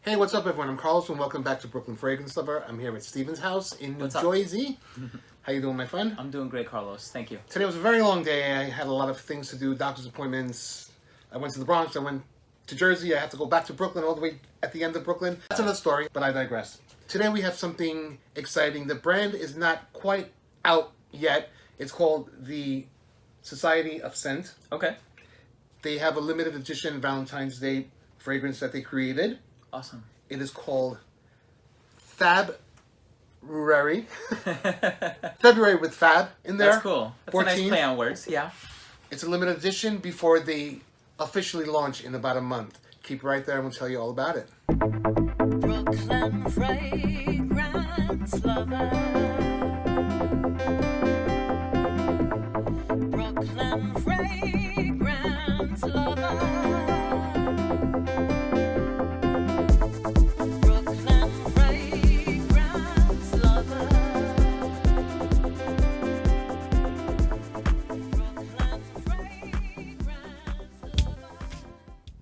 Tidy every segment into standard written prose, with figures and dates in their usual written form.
Hey, what's up, everyone? I'm Carlos, and welcome back to Brooklyn Fragrance Lover. I'm here at Steven's house in New Jersey. How you doing, my friend? I'm doing great, Carlos. Thank you. Today was a very long day. I had a lot of things to do, doctor's appointments. I went to the Bronx. I went to Jersey. I have to go back to Brooklyn, all the way at the end of Brooklyn. That's another story, but I digress. Today we have something exciting. The brand is not quite out yet. It's called the Society of Scent. Okay. They have a limited edition Valentine's Day fragrance that they created. Awesome. It is called FABRUARY. February with Fab in there. That's cool. That's 14. A nice play on words, yeah. It's a limited edition before they officially launch in about a month. Keep right there and we'll tell you all about it. Brooklyn fragrance lover. Brooklyn fragrance lover.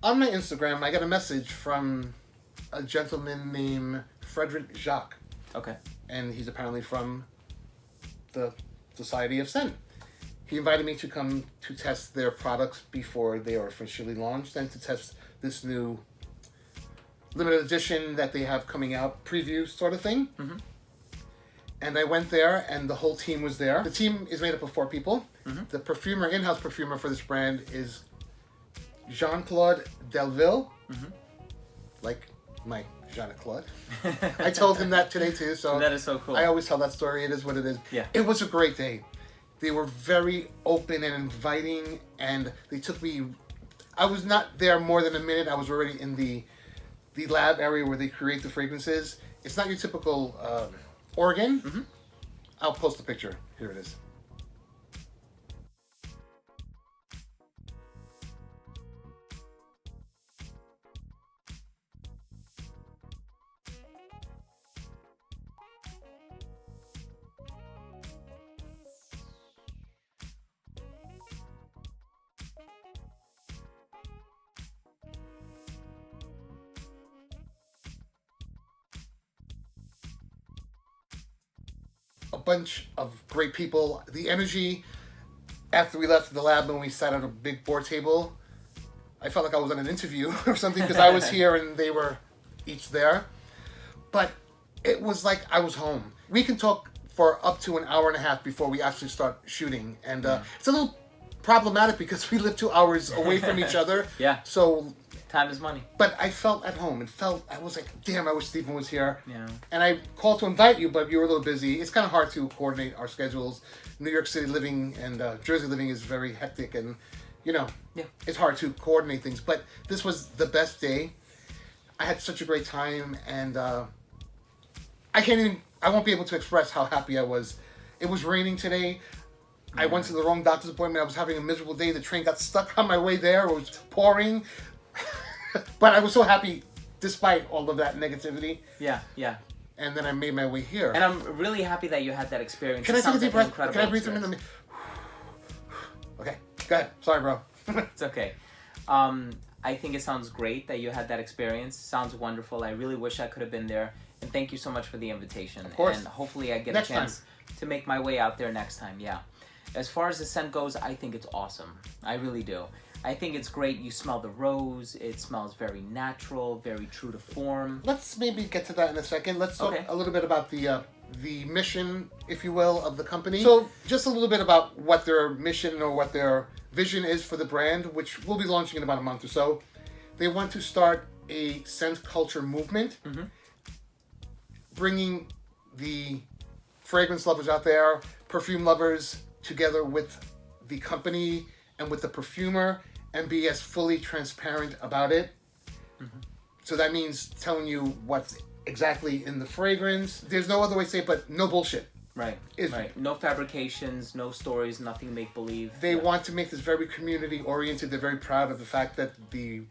On my Instagram, I got a message from a gentleman named Frederick Jacques. Okay. And he's apparently from the Society of Scent. He invited me to come to test their products before they are officially launched and to test this new limited edition that they have coming out, preview sort of thing. Mm-hmm. And I went there and the whole team was there. The team is made up of 4 people. Mm-hmm. The perfumer, in-house perfumer for this brand is Jean-Claude, mm-hmm. like my Jean-Claude. I told him that today too, so that is so cool. I always tell that story. It is what it is. Yeah. It was a great day. They were very open and inviting, and they took me. I was not there more than a minute. I was already in the lab area where they create the fragrances. It's not your typical organ. Mm-hmm. I'll post a picture. Here it is. A bunch of great people. The energy after we left the lab when we sat at a big board table, I felt like I was on an interview or something because I was here and they were each there. But it was like I was home. We can talk for up to an hour and a half before we actually start shooting. And it's a little problematic because we live 2 hours away from each other. Yeah. So time is money. But I felt at home. I was like, damn, I wish Stephen was here. Yeah. And I called to invite you, but you were a little busy. It's kind of hard to coordinate our schedules. New York City living and Jersey living is very hectic and, yeah, it's hard to coordinate things. But this was the best day. I had such a great time and I won't be able to express how happy I was. It was raining today. I went to the wrong doctor's appointment. I was having a miserable day. The train got stuck on my way there. It was pouring. But I was so happy despite all of that negativity. Yeah, yeah. And then I made my way here. And I'm really happy that you had that experience. Can I take a deep breath? Can I breathe for a minute? Okay, go ahead. Sorry, bro. It's okay. I think it sounds great that you had that experience. Sounds wonderful. I really wish I could have been there. And thank you so much for the invitation. Of course. And hopefully I get a chance to make my way out there next time. Yeah. As far as the scent goes, I think it's awesome. I really do. I think it's great. You smell the rose. It smells very natural, very true to form. Let's maybe get to that in a second. Let's talk a little bit about the mission, if you will, of the company. So just a little bit about what their mission or what their vision is for the brand, which will be launching in about a month or so. They want to start a scent culture movement, bringing the fragrance lovers out there, perfume lovers, together with the company and with the perfumer, and be as fully transparent about it. So that means telling you what's exactly in the fragrance. There's no other way to say it, but no bullshit. Right, right. No fabrications, no stories, nothing make-believe. They want to make this very community-oriented. They're very proud of the fact that the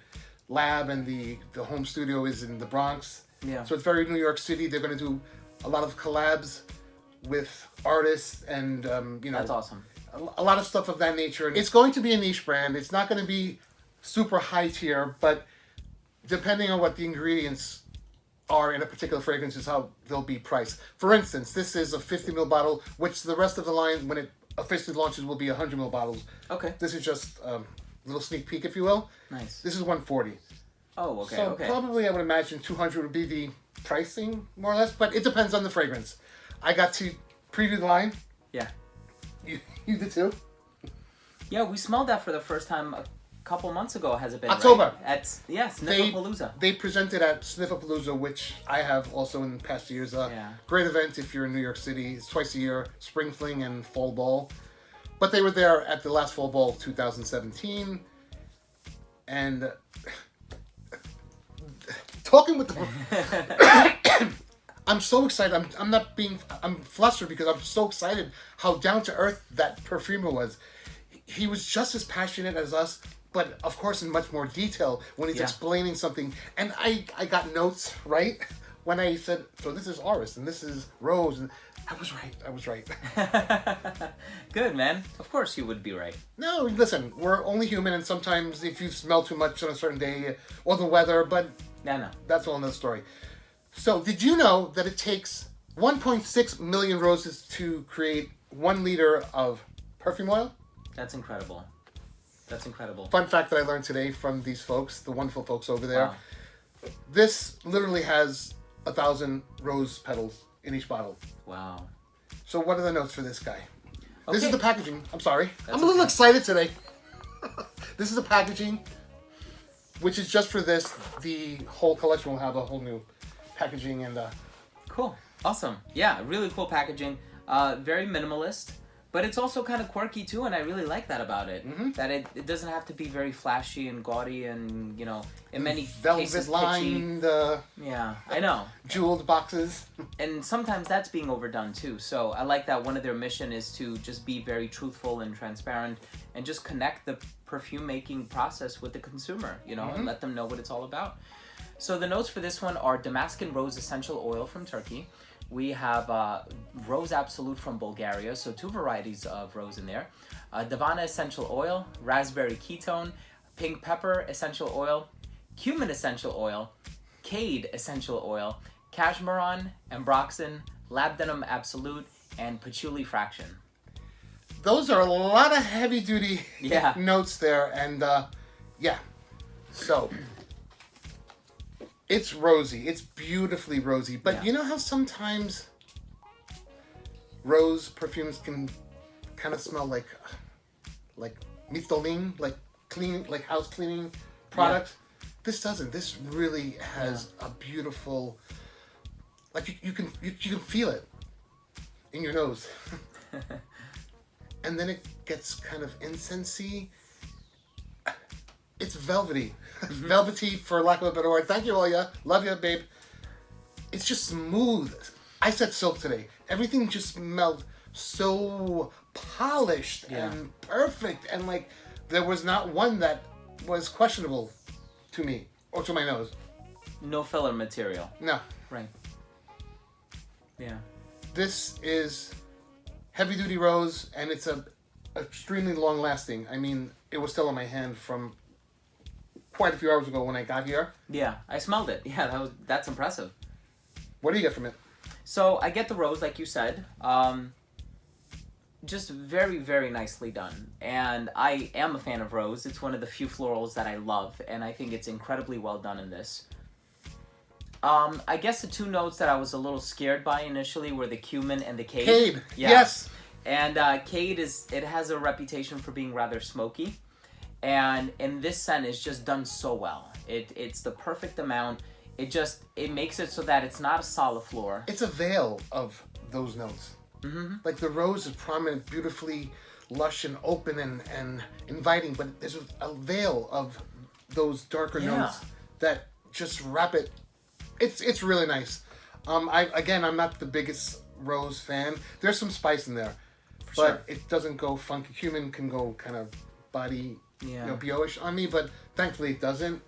lab and the home studio is in the Bronx. Yeah. So it's very New York City. They're going to do a lot of collabs with artists and, That's awesome. A lot of stuff of that nature. It's going to be a niche brand. It's not going to be super high tier, but depending on what the ingredients are in a particular fragrance is how they'll be priced. For instance, this is a 50 ml bottle, which the rest of the line, when it officially launches, will be 100 ml bottles. Okay. This is just a little sneak peek, if you will. Nice. This is 140. Oh, okay, So okay. probably I would imagine 200 would be the pricing, more or less, but it depends on the fragrance. I got to preview the line. Yeah. You did too? Yeah, we smelled that for the first time a couple months ago, has it been? October. Right? Sniffapalooza. They presented at Sniffapalooza, which I have also in past years. Yeah. Great event if you're in New York City. It's twice a year, Spring Fling and Fall Ball. But they were there at the last Fall Ball 2017. And talking with the... I'm so excited. I'm flustered because I'm so excited how down to earth that perfumer was. He was just as passionate as us, but of course in much more detail when he's explaining something. And I got notes, right? When I said, so this is Oris and this is Rose, and I was right. Good, man. Of course you would be right. No, listen, we're only human, and sometimes if you smell too much on a certain day or the weather, but No. that's all another story. So, did you know that it takes 1.6 million roses to create 1 liter of perfume oil? That's incredible. That's incredible. Fun fact that I learned today from these folks, the wonderful folks over there. Wow. This literally has 1,000 rose petals in each bottle. Wow. So, what are the notes for this guy? This is Okay. the packaging. I'm sorry. That's I'm a little okay. excited today. This is the packaging, which is just for this. The whole collection will have a whole new packaging and Cool. Awesome. Yeah, really cool packaging. Very minimalist, but it's also kind of quirky too, and I really like that about it. Mm-hmm. That it doesn't have to be very flashy and gaudy and, you know, in many velvet cases pitchy. lined, Yeah, I know. jeweled boxes. And sometimes that's being overdone too. So I like that one of their mission is to just be very truthful and transparent and just connect the perfume making process with the consumer, you know, and let them know what it's all about. So the notes for this one are Damascus Rose Essential Oil from Turkey. We have Rose Absolute from Bulgaria, so 2 varieties of rose in there. Davana Essential Oil, Raspberry Ketone, Pink Pepper Essential Oil, Cumin Essential Oil, Cade Essential Oil, Cashmeron, Ambroxan, Labdanum Absolute, and Patchouli Fraction. Those are a lot of heavy duty Yeah. notes there, and yeah. So it's rosy. It's beautifully rosy. But Yeah. you know how sometimes rose perfumes can kind of smell like mistolin, like clean, like house cleaning products. This doesn't. This really has a beautiful, like you can feel it in your nose. And then it gets kind of incensey. It's velvety. Velvety, for lack of a better word. Thank you, Oya. Love you, babe. It's just smooth. I said silk today. Everything just smelled so polished and perfect. And like, there was not one that was questionable to me or to my nose. No filler material. No. Right. Yeah. This is heavy duty rose, and it's extremely long lasting. I mean, it was still in my hand from quite a few hours ago when I got here. Yeah, I smelled it. Yeah, that's impressive. What do you get from it? So I get the rose, like you said. Just very, very nicely done. And I am a fan of rose. It's one of the few florals that I love, and I think it's incredibly well done in this. I guess the 2 notes that I was a little scared by initially were the cumin and the cade. Cade, Yeah. yes. And cade it has a reputation for being rather smoky. And in this scent, it's just done so well. It's the perfect amount. It makes it so that it's not a solid floor. It's a veil of those notes. Mm-hmm. Like the rose is prominent, beautifully lush and open and inviting, but there's a veil of those darker notes that just wrap it. It's really nice. I'm not the biggest rose fan. There's some spice in there, but it doesn't go funky. Cumin can go kind of body, BO-ish on me, but thankfully it doesn't.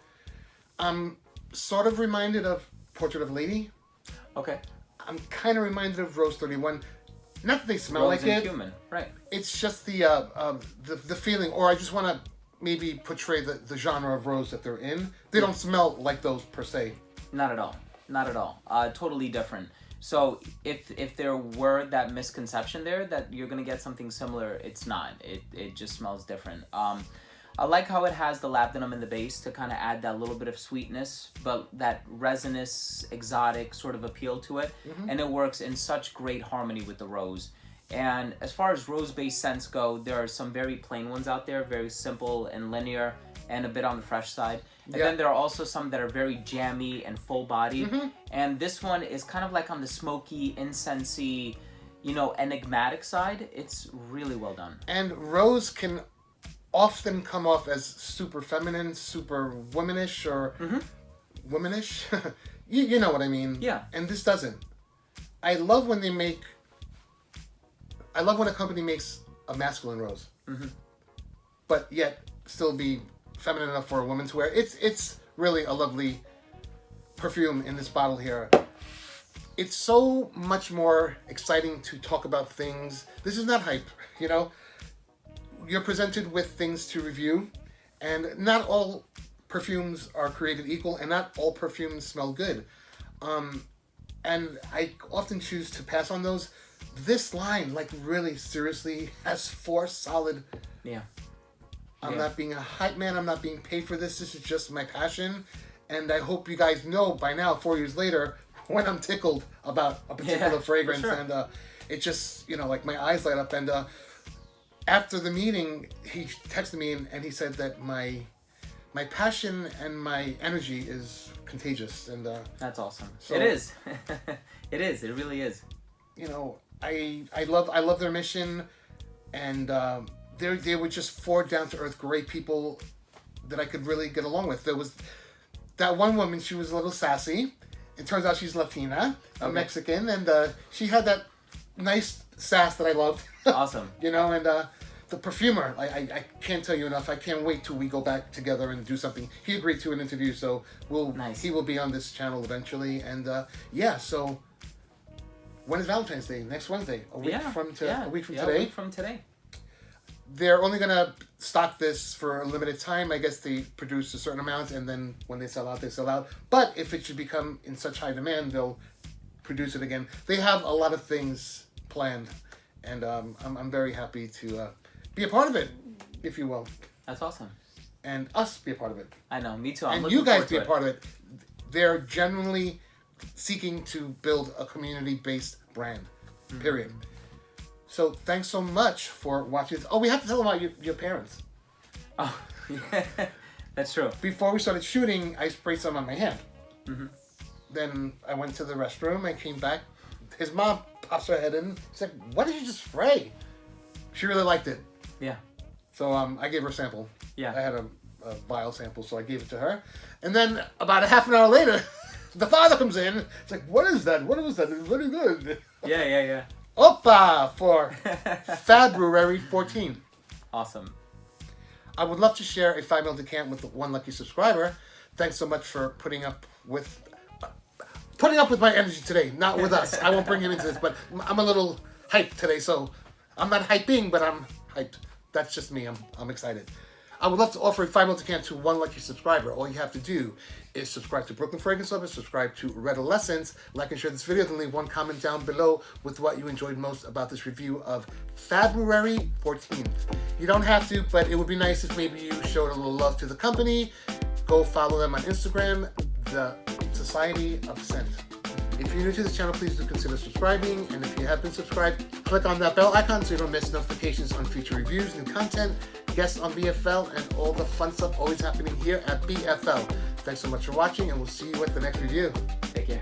I'm sort of reminded of Portrait of a Lady. Okay. I'm kind of reminded of Rose 31. Not that they smell Rose like and it. cumin, right? It's just the feeling, or I just want to maybe portray the genre of rose that they're in. They don't smell like those per se. Not at all. Not at all. Totally different. So if there were that misconception there that you're gonna get something similar, it's not. It just smells different. I like how it has the labdanum in the base to kind of add that little bit of sweetness, but that resinous, exotic sort of appeal to it, and it works in such great harmony with the rose. And as far as rose-based scents go, there are some very plain ones out there, very simple and linear, and a bit on the fresh side. And then there are also some that are very jammy and full-bodied. And this one is kind of like on the smoky, incensey, enigmatic side. It's really well done. And rose can often come off as super feminine, super womanish, or womanish. you know what I mean? Yeah. And this doesn't. I love when a company makes a masculine rose, but yet still be feminine enough for a woman to wear. It's really a lovely perfume in this bottle here. It's so much more exciting to talk about things. This is not hype, You're presented with things to review, and not all perfumes are created equal, and not all perfumes smell good. And I often choose to pass on those. This line, really seriously, has 4 solid. Yeah. I'm not being a hype man. I'm not being paid for this. This is just my passion. And I hope you guys know by now, 4 years later, when I'm tickled about a particular fragrance. For sure. And it just, my eyes light up. And after the meeting, he texted me and he said that my passion and my energy is contagious. And that's awesome. So, it is. It is. It really is. I love their mission, and they were just 4 down-to-earth, great people that I could really get along with. There was that one woman, she was a little sassy. It turns out she's Latina, a Mexican, and she had that nice sass that I loved. Awesome. And the perfumer, I can't tell you enough. I can't wait till we go back together and do something. He agreed to an interview, so he will be on this channel eventually. And so when is Valentine's Day? Next Wednesday, a week from today. A week from today. They're only gonna stock this for a limited time. I guess they produce a certain amount, and then when they sell out, they sell out. But if it should become in such high demand, they'll produce it again. They have a lot of things planned, and I'm very happy to be a part of it, if you will. That's awesome. And us be a part of it. I know, me too. I'm and you guys be a part of it. They're genuinely seeking to build a community-based brand, period. So thanks so much for watching this. Oh, we have to tell them about your parents. Oh, yeah. That's true. Before we started shooting, I sprayed some on my hand. Then I went to the restroom. I came back. His mom pops her head in. She's like, "What did you just spray?" She really liked it. Yeah. So I gave her a sample. Yeah. I had a vial sample, so I gave it to her. And then about a half an hour later, the father comes in. It's like, "What is that? What was that? It's very good." Yeah. Opa for FABRUARY 14. Awesome. I would love to share a 5 ml decant with one lucky subscriber. Thanks so much for putting up with my energy today. Not with us. I won't bring you into this, but I'm a little hyped today, so I'm not hyping, but I'm hyped. That's just me. I'm excited. I would love to offer a 5 ml decant to one lucky subscriber. All you have to do is subscribe to Brooklyn Fragrance Lovers, subscribe to Redolessence, like and share this video, then leave one comment down below with what you enjoyed most about this review of FABRUARY 14th. You don't have to, but it would be nice if maybe you showed a little love to the company. Go follow them on Instagram, the Society of Scent. If you're new to this channel, please do consider subscribing. And if you have been subscribed, click on that bell icon so you don't miss notifications on future reviews, new content, guests on BFL, and all the fun stuff always happening here at BFL. Thanks so much for watching, and we'll see you at the next review. Take care.